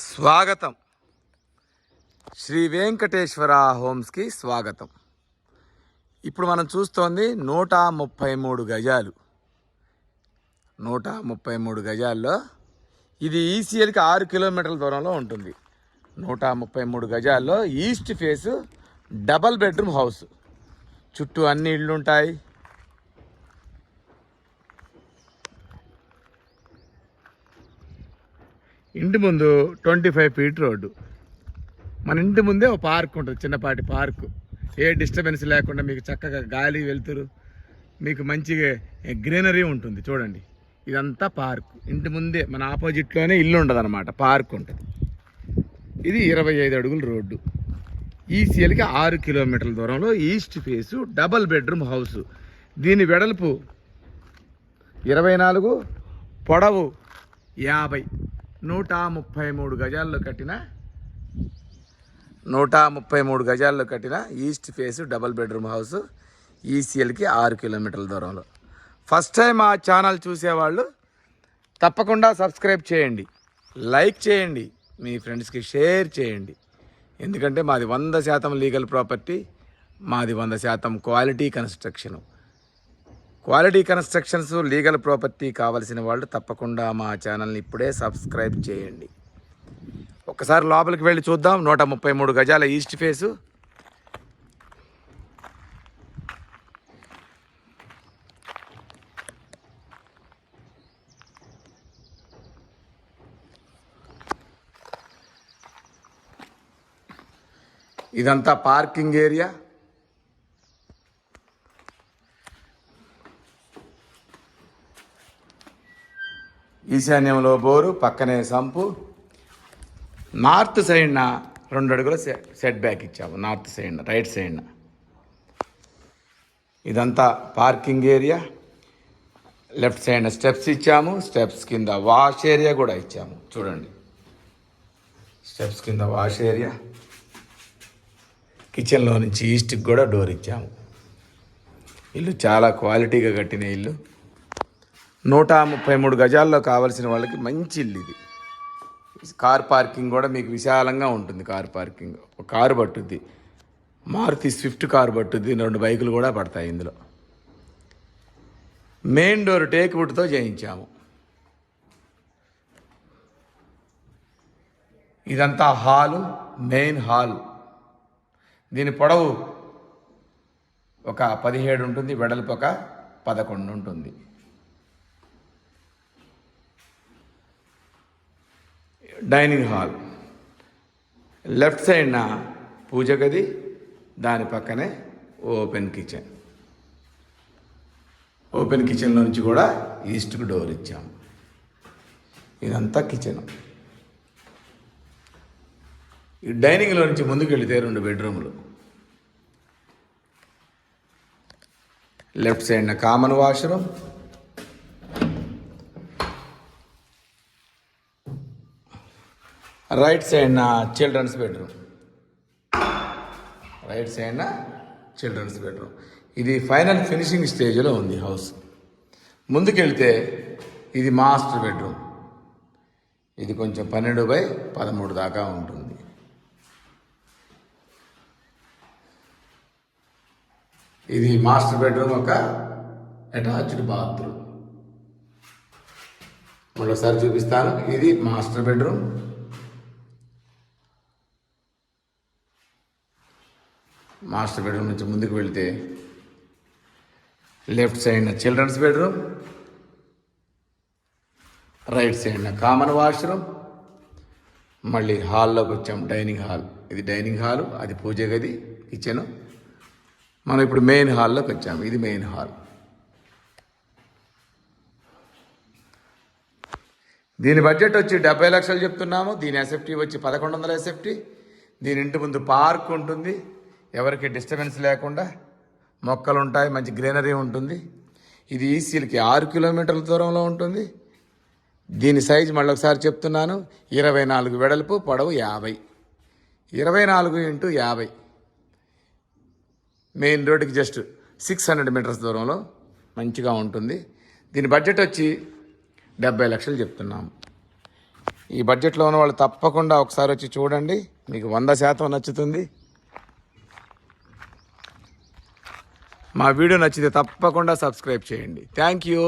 స్వాగతం. శ్రీ వెంకటేశ్వర హోమ్స్కి స్వాగతం. ఇప్పుడు మనం చూస్తోంది 133 గజాలు. 133 గజాల్లో ఇది ఈసీఎల్కి 6 కిలోమీటర్ల దూరంలో ఉంటుంది. 133 గజాల్లో east face double bedroom house. చుట్టూ అన్ని ఇళ్ళు ఉంటాయి. ఇంటి ముందు 25 ఫీట్ రోడ్డు. మన ఇంటి ముందే ఒక పార్క్ ఉంటుంది, చిన్నపాటి పార్కు. ఏ డిస్టర్బెన్స్ లేకుండా మీకు చక్కగా గాలి వెళ్తురు, మీకు మంచిగా గ్రీనరీ ఉంటుంది. చూడండి, ఇదంతా పార్కు. ఇంటి ముందే మన ఆపోజిట్లోనే ఇల్లు ఉండదు అనమాట, పార్క్ ఉంటుంది. ఇది 25 అడుగుల రోడ్డు. ఈసీఎల్కి 6 కిలోమీటర్ల దూరంలో east face double bedroom house. దీని వెడల్పు 24, పొడవు 50. 133 గజాల్లో కట్టిన 133 గజాల్లో కట్టిన east face double bedroom house ఈసీఎల్కి 6 కిలోమీటర్ల దూరంలో. ఫస్ట్ టైం మా ఛానల్ చూసేవాళ్ళు తప్పకుండా సబ్స్క్రైబ్ చేయండి, లైక్ చేయండి, మీ ఫ్రెండ్స్కి షేర్ చేయండి. ఎందుకంటే మాది 100% లీగల్ ప్రాపర్టీ, మాది 100% quality construction. Quality constructions, legal property కావాల్సిన వాళ్ళు తప్పకుండా మా ఛానల్ని ఇప్పుడే సబ్స్క్రైబ్ చేయండి. ఒక్కసారి లోపలికి వెళ్ళి చూద్దాం. 133 గజాల ఈస్ట్ ఫేసు. ఇదంతా పార్కింగ్ ఏరియా. ఈశాన్యంలో బోరు, పక్కనే సంపు. నార్త్ సైడ్న 2 అడుగుల సెట్ బ్యాక్ ఇచ్చాము. నార్త్ సైడ్న, రైట్ సైడ్న. ఇదంతా పార్కింగ్ ఏరియా. లెఫ్ట్ సైడ్న స్టెప్స్ ఇచ్చాము. స్టెప్స్ కింద వాష్ ఏరియా కూడా ఇచ్చాము. చూడండి, స్టెప్స్ కింద వాష్ ఏరియా. కిచెన్లో నుంచి ఈస్ట్కి కూడా డోర్ ఇచ్చాము. ఇల్లు చాలా క్వాలిటీగా కట్టిన ఇల్లు. 133 గజాల్లో కావాల్సిన వాళ్ళకి మంచి ఇల్లు ఇది. కార్ పార్కింగ్ కూడా మీకు విశాలంగా ఉంటుంది. కార్ పార్కింగ్ ఒక కారు పట్టుద్ది, మారుతి స్విఫ్ట్ కారు పట్టుద్ది, 2 బైకులు కూడా పడతాయి ఇందులో. మెయిన్ డోర్ టేక్ వుడ్తో చేయించాము. ఇదంతా హాలు, మెయిన్ హాల్. దీని పొడవు ఒక 17 ఉంటుంది, వెడల్పు ఒక 11 ఉంటుంది. Dining hall. లెఫ్ట్ సైడ్న పూజ గది, దాని పక్కనే ఓపెన్ కిచెన్. ఓపెన్ కిచెన్లో నుంచి కూడా ఈస్ట్కి డోర్ ఇచ్చాము. ఇదంతా కిచెన్. ఈ డైనింగ్లో నుంచి ముందుకు వెళితే 2 బెడ్రూములు. లెఫ్ట్ సైడ్న కామన్ వాష్రూమ్. రైట్ సైడ్న చిల్డ్రన్స్ బెడ్రూమ్. రైట్ సైడ్న చిల్డ్రన్స్ బెడ్రూమ్. ఇది ఫైనల్ ఫినిషింగ్ స్టేజ్లో ఉంది హౌస్. ముందుకెళ్తే ఇది మాస్టర్ బెడ్రూమ్. ఇది కొంచెం 12/13 దాకా ఉంటుంది. ఇది మాస్టర్ బెడ్రూమ్, ఒక అటాచ్డ్ బాత్రూమ్. మరోసారి చూపిస్తాను. ఇది మాస్టర్ బెడ్రూమ్. మాస్టర్ బెడ్రూమ్ నుంచి ముందుకు వెళితే లెఫ్ట్ సైడ్న చిల్డ్రన్స్ బెడ్రూమ్, రైట్ సైడ్న కామన్ వాష్రూమ్. మళ్ళీ హాల్లోకి వచ్చాం, డైనింగ్ హాల్. ఇది డైనింగ్ హాలు, అది పూజ గది, కిచెను. మనం ఇప్పుడు మెయిన్ హాల్లోకి వచ్చాము. ఇది మెయిన్ హాల్. దీని బడ్జెట్ వచ్చి 70 లక్షలు చెప్తున్నాము. దీని ఎస్ఎఫ్టీ వచ్చి 1100 ఎస్ఎఫ్టీ. దీని ఇంటి ముందు పార్క్ ఉంటుంది, ఎవరికి డిస్టర్బెన్స్ లేకుండా. మొక్కలు ఉంటాయి, మంచి గ్రీనరీ ఉంటుంది. ఇది ఈసీఎల్కి 6 కిలోమీటర్ల దూరంలో ఉంటుంది. దీని సైజు మళ్ళీ ఒకసారి చెప్తున్నాను, 24 వెడల్పు, పొడవు 50. 24 × 50. మెయిన్ రోడ్డుకి జస్ట్ 600 మీటర్స్ దూరంలో మంచిగా ఉంటుంది. దీని బడ్జెట్ వచ్చి 70 లక్షలు చెప్తున్నాము. ఈ బడ్జెట్లో ఉన్న వాళ్ళు తప్పకుండా ఒకసారి వచ్చి చూడండి, మీకు 100% నచ్చుతుంది. మా వీడియో నచ్చితే తప్పకుండా సబ్స్క్రైబ్ చేయండి. Thank you.